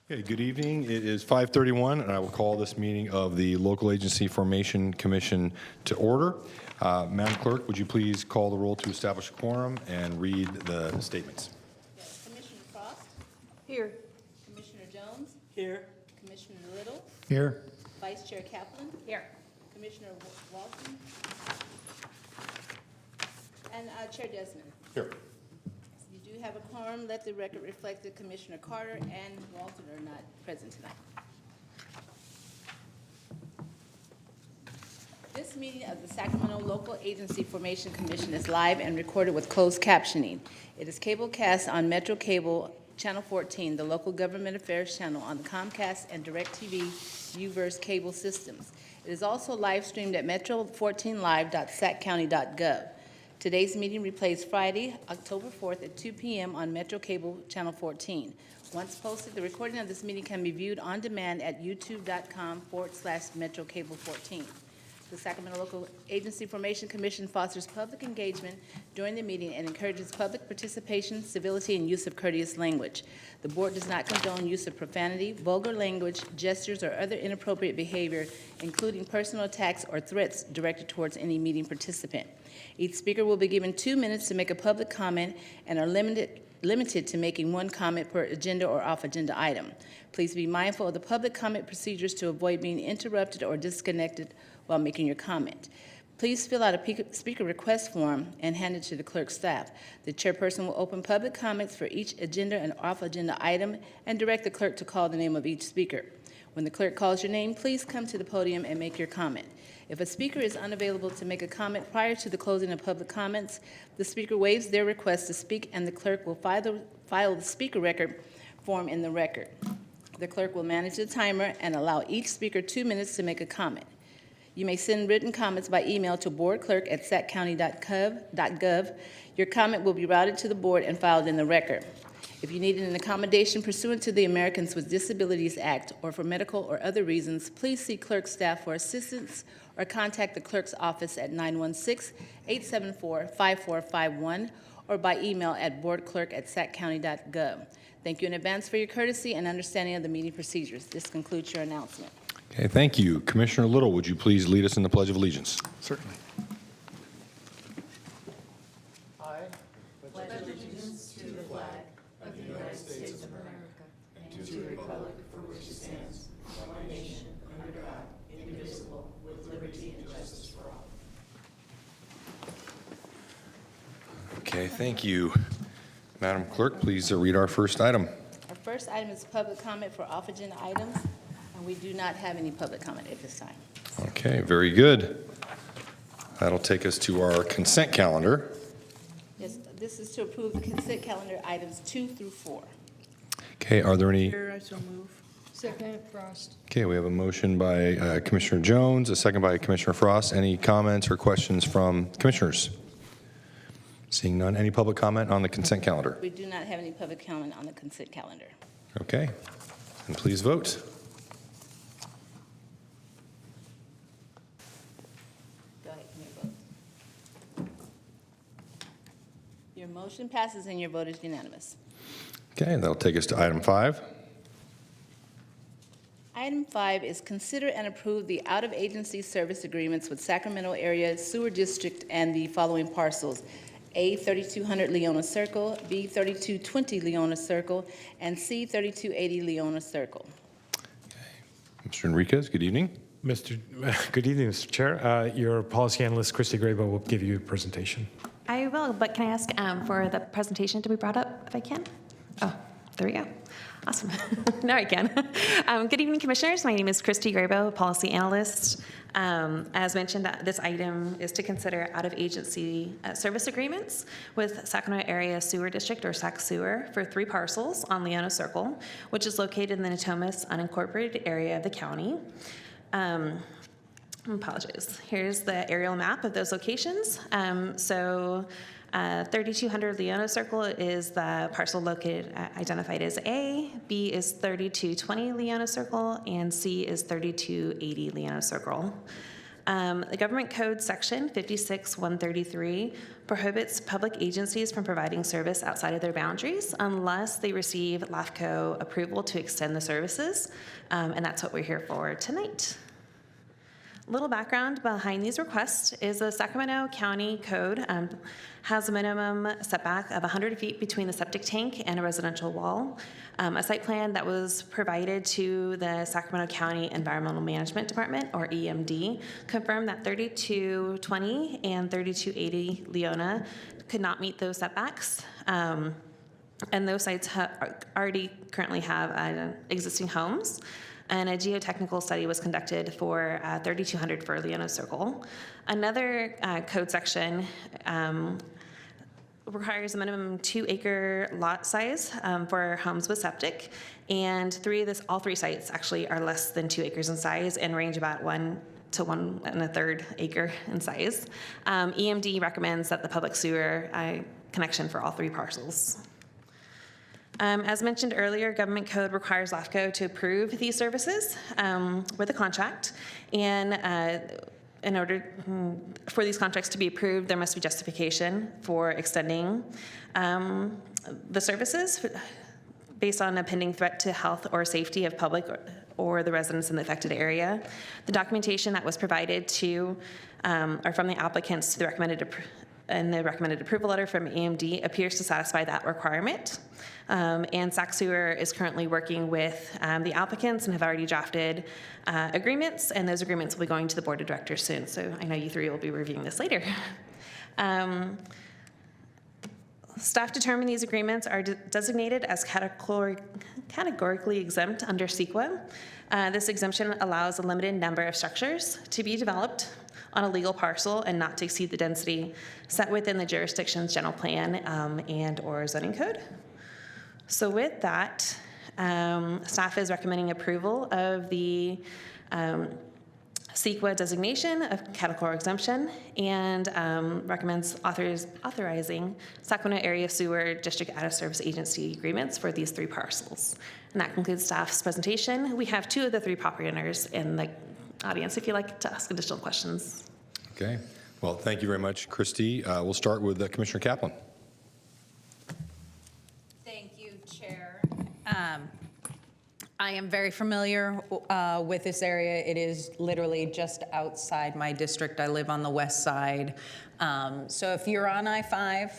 Okay, good evening. It is 5:31, and I will call this meeting of the Local Agency Formation Commission to order. Madam Clerk, would you please call the roll to establish a quorum and read the statements? Yes, Commissioner Frost, Here. Commissioner Jones, Here. Commissioner Little, Here. Vice Chair Kaplan. Here. Commissioner Walton, and Chair Desmond. Here. You do have a quorum. Let the record reflect that Commissioner Carter and Walton are not present tonight. This meeting of the Sacramento Local Agency Formation Commission is live and recorded with closed captioning. It is cablecast on Metro Cable Channel 14, the local government affairs channel on the Comcast and DirecTV UVerse cable systems. It is also live streamed at metro14live.saccounty.gov. Today's meeting replays Friday, October 4th at 2 p.m. on Metro Cable Channel 14. Once posted, the recording of this meeting can be viewed on demand at youtube.com/Metro Cable 14. The Sacramento Local Agency Formation Commission fosters public engagement during the meeting and encourages public participation, civility, and use of courteous language. The board does not condone use of profanity, vulgar language, gestures, or other inappropriate behavior, including personal attacks or threats directed towards any meeting participant. Each speaker will be given 2 minutes to make a public comment and are limited to making one comment per agenda or off-agenda item. Please be mindful of the public comment procedures to avoid being interrupted or disconnected while making your comment. Please fill out a speaker request form and hand it to the clerk's staff. The chairperson will open public comments for each agenda and off-agenda item and direct the clerk to call the name of each speaker. When the clerk calls your name, please come to the podium and make your comment. If a speaker is unavailable to make a comment prior to the closing of public comments, the speaker waives their request to speak and the clerk will file the speaker record form in the record. The clerk will manage the timer and allow each speaker 2 minutes to make a comment. You may send written comments by email to boardclerk@saccounty.gov. Your comment will be routed to the board and filed in the record. If you need an accommodation pursuant to the Americans with Disabilities Act or for medical or other reasons, please see clerk staff for assistance or contact the clerk's office at 916-874-5451 or by email at boardclerk@saccounty.gov. Thank you in advance for your courtesy and understanding of the meeting procedures. This concludes your announcement. Okay, thank you. Commissioner Little, would you please lead us in the Pledge of Allegiance? Certainly. Okay, thank you. Madam Clerk, please read our first item. Our first item is public comment for off-agenda items, and we do not have any public comment at this time. Okay, very good. That'll take us to our consent calendar. Yes, this is to approve the consent calendar items 2 through 4. Okay, are there any? Here, I so move. Second, Frost. Okay, we have a motion by Commissioner Jones, a second by Commissioner Frost. Any comments or questions from commissioners? Seeing none, any public comment on the consent calendar? We do not have any public comment on the consent calendar. Okay, and please vote. Go ahead, can you vote? Your motion passes and your vote is unanimous. Okay, that'll take us to item 5. Item 5 is consider and approve the out-of-agency service agreements with Sacramento Area Sewer District and the following parcels: A 3200 Leona Circle, B 3220 Leona Circle, and C 3280 Leona Circle. Mr. Enriquez, good evening. Good evening, Mr. Chair. Your policy analyst, Christy Grabo, will give you a presentation. I will, but can I ask for the presentation to be brought up if I can? Oh, there we go. Awesome. Now I can. Good evening, Commissioners. My name is Christy Grabo, Policy Analyst. As mentioned, this item is to consider out-of-agency service agreements with Sacramento Area Sewer District, or SAC Sewer, for 3 parcels on Leona Circle, which is located in the Natomas unincorporated area of the county. Apologies. Here's the aerial map of those locations. 3200 Leona Circle is the parcel located identified as A, B is 3220 Leona Circle, and C is 3280 Leona Circle. The Government Code Section 56133 prohibits public agencies from providing service outside of their boundaries unless they receive LAFCO approval to extend the services, and that's what we're here for tonight. Little background behind these requests is the Sacramento County Code has a minimum setback of 100 feet between the septic tank and a residential wall. A site plan that was provided to the Sacramento County Environmental Management Department, or EMD, confirmed that 3220 and 3280 Leona could not meet those setbacks. And those sites already currently have existing homes. And a geotechnical study was conducted for 3200 for Leona Circle. Another code section requires a minimum 2-acre lot size for homes with septic, and all three sites actually are less than 2 acres in size and range about 1 to 1 1/3 acre in size. EMD recommends that the public sewer connection for all three parcels. As mentioned earlier, Government Code requires LAFCO to approve these services with a contract, and in order for these contracts to be approved, there must be justification for extending the services based on a pending threat to health or safety of public or the residents in the affected area. The documentation that was provided to or from the applicants to the recommended approval letter from EMD appears to satisfy that requirement. And Sac Sewer is currently working with the applicants and have already drafted agreements, and those agreements will be going to the board of directors soon. So I know you three will be reviewing this later. Staff determined these agreements are designated as categorically exempt under CEQA. This exemption allows a limited number of structures to be developed on a legal parcel and not to exceed the density set within the jurisdiction's general plan and/or zoning code. So with that, staff is recommending approval of the CEQA designation of categorical exemption and recommends authorizing Sacramento Area Sewer District Out-of-Service Agency agreements for these three parcels. And that concludes staff's presentation. We have 2 of the 3 property owners in the audience if you'd like to ask additional questions. Okay. Well, thank you very much, Christy. We'll start with Commissioner Kaplan. Thank you, Chair. I am very familiar with this area. It is literally just outside my district. I live on the west side. So if you're on I-5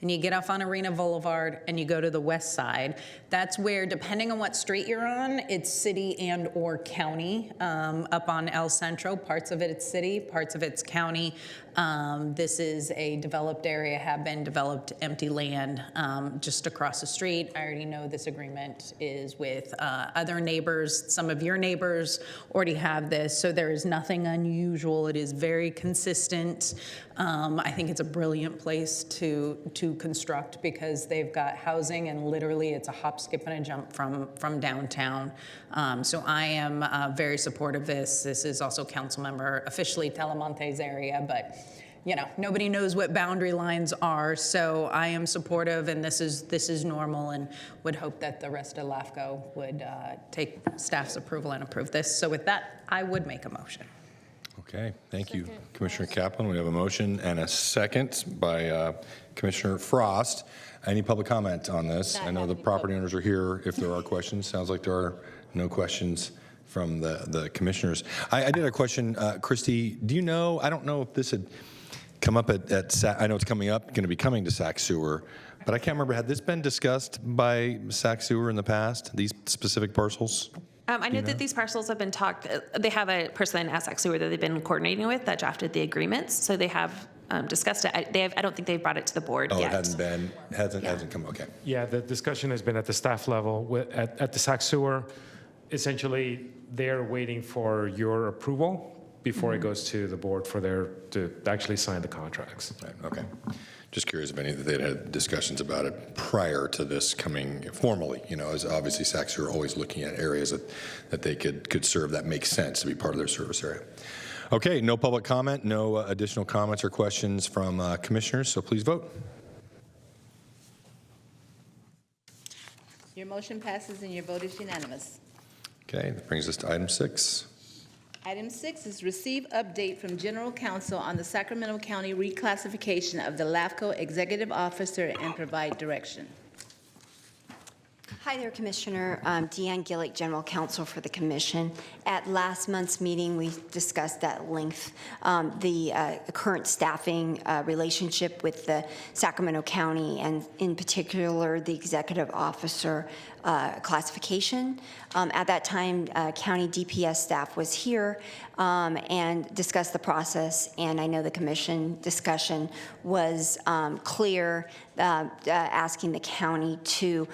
and you get off on Arena Boulevard and you go to the west side, that's where, depending on what street you're on, it's city and or county. Up on El Centro, parts of it it's city, parts of it's county. This is a developed area, have been developed empty land just across the street. I already know this agreement is with other neighbors. Some of your neighbors already have this, so there is nothing unusual. It is very consistent. I think it's a brilliant place to construct because they've got housing and literally it's a hop, skip, and a jump from downtown. So I am very supportive of this. This is also council member officially Telemonte's area, but you know, nobody knows what boundary lines are, so I am supportive, and this is normal, and would hope that the rest of LAFCO would take staff's approval and approve this. So with that, I would make a motion. Okay, thank you, Commissioner Kaplan. We have a motion and a second by Commissioner Frost. Any public comment on this? I know the property owners are here if there are questions. Sounds like there are no questions from the commissioners. I did have a question, Christy, do you know, I don't know if this had come up at SAC, I know it's coming up, going to be coming to Sac Sewer, but I can't remember, had this been discussed by Sac Sewer in the past, these specific parcels? I know that these parcels have been talked, they have a person at Sac Sewer that they've been coordinating with that drafted the agreements, so they have discussed it. I don't think they've brought it to the board yet. Oh, it hasn't come, okay. Yeah, the discussion has been at the staff level. At the Sac Sewer, essentially, they're waiting for your approval before it goes to the board to actually sign the contracts. Right, okay. Just curious if any that they'd had discussions about it prior to this coming formally, you know, as obviously Sac Sewer are always looking at areas that they could serve that makes sense to be part of their service area. Okay, no public comment, no additional comments or questions from commissioners, so please vote. Your motion passes and your vote is unanimous. Okay, that brings us to item 6. Item 6 is receive update from General Counsel on the Sacramento County reclassification of the LAFCO Executive Officer and provide direction. Hi there, Commissioner. Deanne Gillick, General Counsel for the Commission. At last month's meeting, we discussed at length the current staffing relationship with the Sacramento County, and in particular, the Executive Officer classification. At that time, County DPS staff was here and discussed the process, and I know the Commission discussion was clear, asking the county to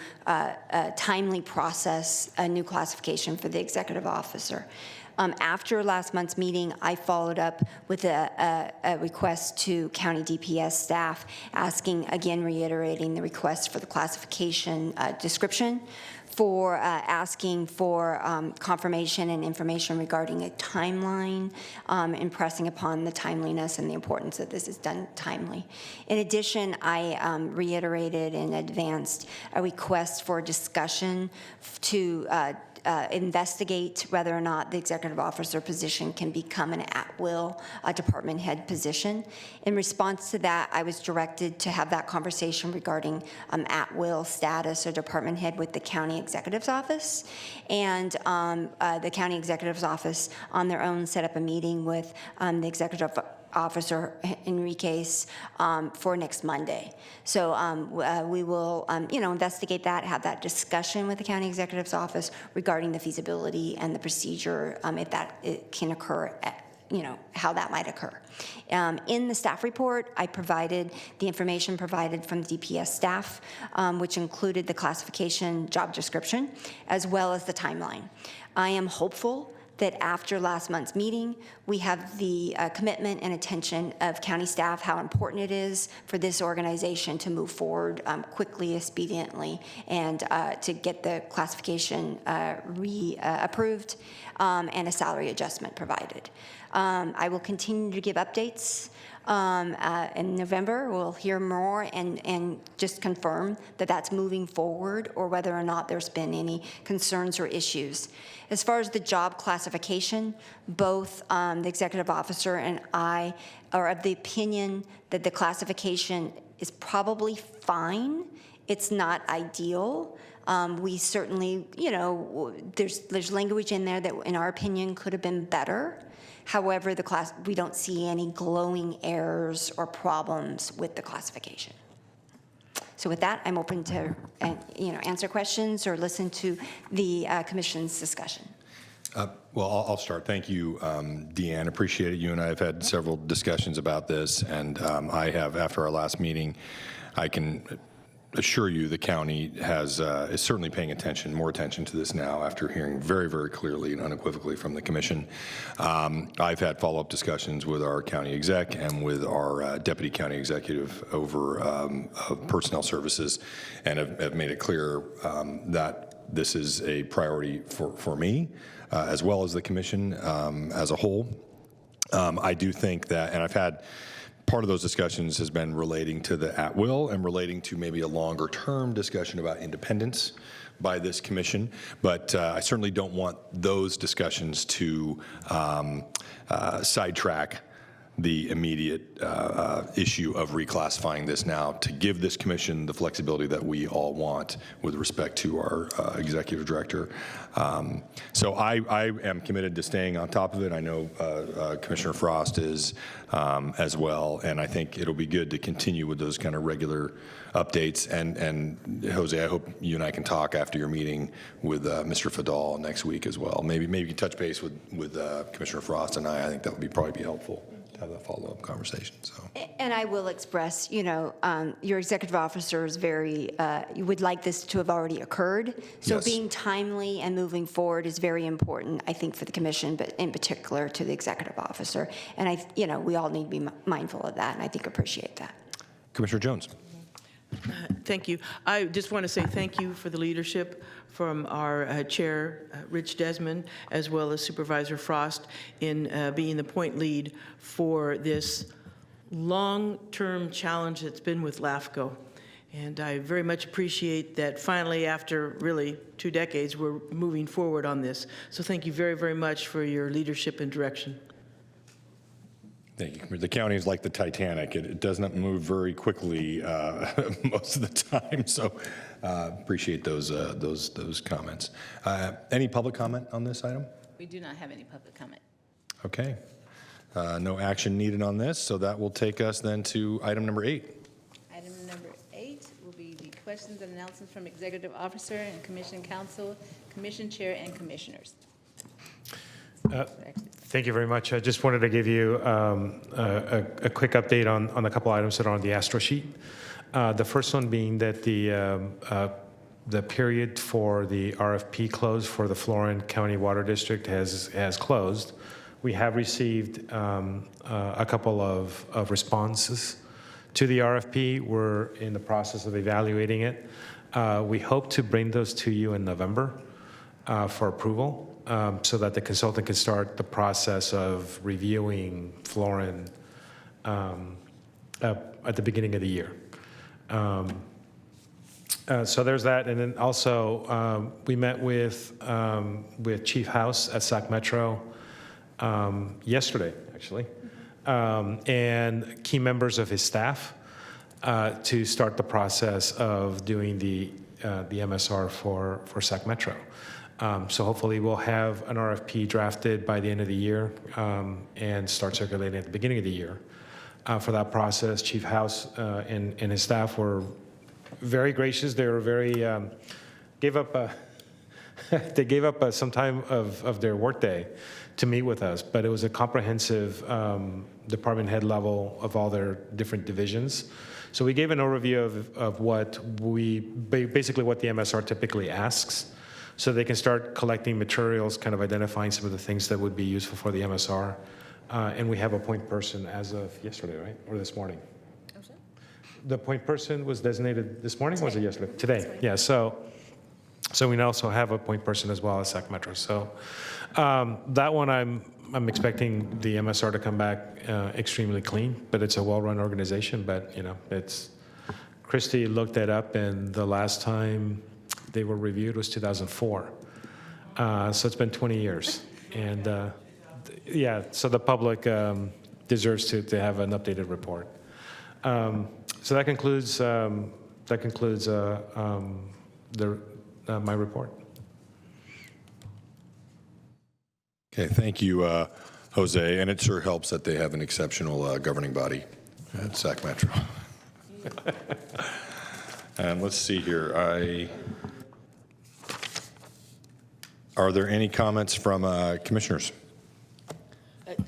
timely process a new classification for the executive officer. After last month's meeting, I followed up with a request to county DPS staff, asking, again, reiterating the request for the classification description, for asking for confirmation and information regarding a timeline, impressing upon the timeliness and the importance that this is done timely. In addition, I reiterated and advanced a request for discussion to investigate whether or not the executive officer position can become an at-will department head position. In response to that, I was directed to have that conversation regarding at-will status or department head with the county executive's office. And the county executive's office on their own set up a meeting with the executive officer Enriquez for next Monday. So we will, investigate that, have that discussion with the county executive's office regarding the feasibility and the procedure, if that it can occur, how that might occur. In the staff report, I provided the information provided from the DPS staff, which included the classification job description, as well as the timeline. I am hopeful that after last month's meeting, we have the commitment and attention of county staff, how important it is for this organization to move forward quickly, expediently, and to get the classification approved and a salary adjustment provided. I will continue to give updates. In November, we'll hear more and just confirm that that's moving forward, or whether or not there's been any concerns or issues. As far as the job classification, both the executive officer and I are of the opinion that the classification is probably fine. It's not ideal. We certainly, there's language in there that, in our opinion, could have been better. However, we don't see any glowing errors or problems with the classification. So with that, I'm open to answer questions or listen to the commission's discussion. Well, I'll start. Thank you, Deanne. Appreciate it. You and I have had several discussions about this, and I have, after our last meeting, I can assure you the county is certainly paying more attention to this now after hearing very, very clearly and unequivocally from the commission. I've had follow-up discussions with our county exec and with our deputy county executive over personnel services, and have made it clear that this is a priority for me, as well as the commission as a whole. I do think that, and I've had part of those discussions has been relating to the at-will and relating to maybe a longer-term discussion about independence by this commission. But I certainly don't want those discussions to sidetrack the immediate issue of reclassifying this now, to give this commission the flexibility that we all want with respect to our executive director. So I am committed to staying on top of it. I know Commissioner Frost is as well, and I think it'll be good to continue with those kind of regular updates. And Jose, I hope you and I can talk after your meeting with Mr. Fadal next week as well. Maybe you can touch base with Commissioner Frost and I think that would probably be helpful to have that follow-up conversation. So. And I will express, your executive officer is you would like this to have already occurred. So Yes. Being timely and moving forward is very important, I think, for the commission, but in particular to the executive officer. And we all need to be mindful of that, and I think appreciate that. Commissioner Jones. Thank you. I just want to say thank you for the leadership from our chair, Rich Desmond, as well as Supervisor Frost, in being the point lead for this long-term challenge that's been with LAFCO. And I very much appreciate that finally, after really 2 decades, we're moving forward on this. So thank you very, very much for your leadership and direction. Thank you. The county is like the Titanic. It does not move very quickly most of the time, so appreciate those comments. Any public comment on this item? We do not have any public comment. Okay. No action needed on this, so that will take us then to item number 8. Item number 8 will be the questions and announcements from Executive Officer and Commission Council, Commission Chair, and Commissioners. Thank you very much. I just wanted to give you a quick update on a couple items that are on the Astro sheet. The first one being that the period for the RFP close for the Florin County Water District has closed. We have received a couple of responses to the RFP. We're in the process of evaluating it. We hope to bring those to you in November for approval, so that the consultant can start the process of reviewing Florin at the beginning of the year. So there's that, and then also we met with Chief House at Sac Metro yesterday, actually, and key members of his staff to start the process of doing the MSR for Sac Metro. So hopefully we'll have an RFP drafted by the end of the year and start circulating at the beginning of the year. For that process, Chief House and his staff were very gracious. They were very gave up they gave up some time of their workday to meet with us, but it was a comprehensive department head level of all their different divisions. So we gave an overview of what basically what the MSR typically asks, so they can start collecting materials, kind of identifying some of the things that would be useful for the MSR. And we have a point person as of yesterday, right? Or this morning? The point person was designated this morning, or was it yesterday? Today, yeah. So we also have a point person as well as Sac Metro. So that one, I'm expecting the MSR to come back extremely clean, but it's a well-run organization. But it's Christy looked that up, and the last time they were reviewed was 2004. So it's been 20 years, and yeah. So the public deserves to have an updated report. So that concludes my report. Okay, thank you, Jose. And it sure helps that they have an exceptional governing body at Sac Metro. And let's see here. Are there any comments from commissioners?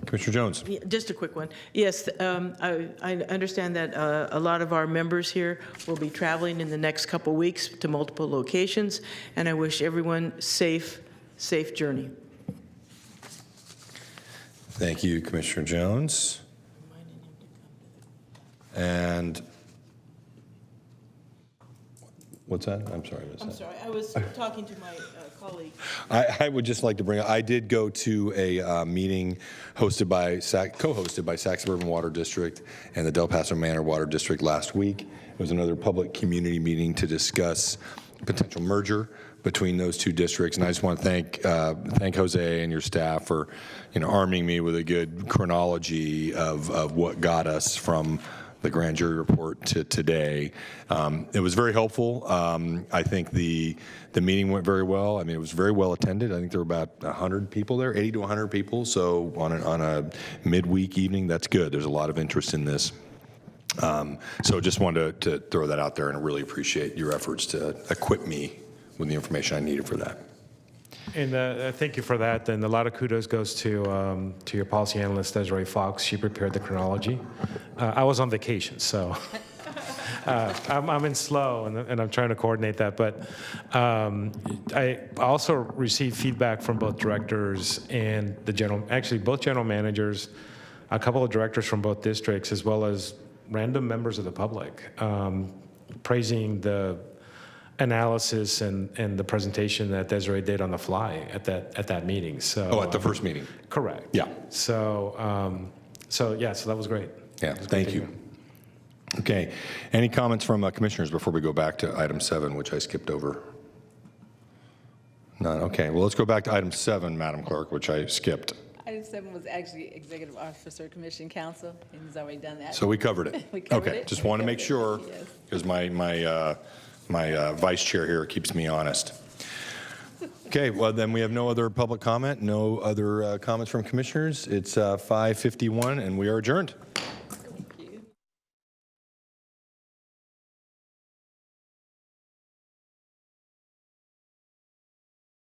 Commissioner Jones. Yeah, just a quick one. Yes, I understand that a lot of our members here will be traveling in the next couple weeks to multiple locations, and I wish everyone safe journey. Thank you, Commissioner Jones. And what's that? I'm sorry. I'm sorry, I was talking to my colleague. I would just like to bring up, I did go to a meeting co-hosted by Sac Suburban Water District and the Del Paso Manor Water District last week. It was another public community meeting to discuss potential merger between those two districts. And I just want to thank Jose and your staff for, arming me with a good chronology of what got us from the grand jury report to today. It was very helpful. I think the meeting went very well. I mean, it was very well attended. I think there were about 100 people there, 80 to 100 people. So on a midweek evening, that's good. There's a lot of interest in this. So just wanted to throw that out there, and I really appreciate your efforts to equip me with the information I needed for that. And thank you for that. And a lot of kudos goes to your policy analyst, Desiree Fox. She prepared the chronology. I was on vacation, so I'm in slow, and I'm trying to coordinate that. But I also received feedback from both directors and both general managers, a couple of directors from both districts, as well as random members of the public, praising the analysis and the presentation that Desiree did on the fly at that meeting. So At the first meeting? Correct. Yeah. So that was great. Yeah, thank you. Okay. Any comments from commissioners before we go back to item 7, which I skipped over? None. Okay. Well, let's go back to item 7, Madam Clerk, which I skipped. Item 7 was actually Executive Officer Commission Counsel, and he's already done that. So we covered it. We covered Okay. it. Just We want to covered make it. sure, Yes. because my vice chair here keeps me honest. Okay. Well, then we have no other public comment, no other comments from commissioners. It's 5:51, and we are adjourned.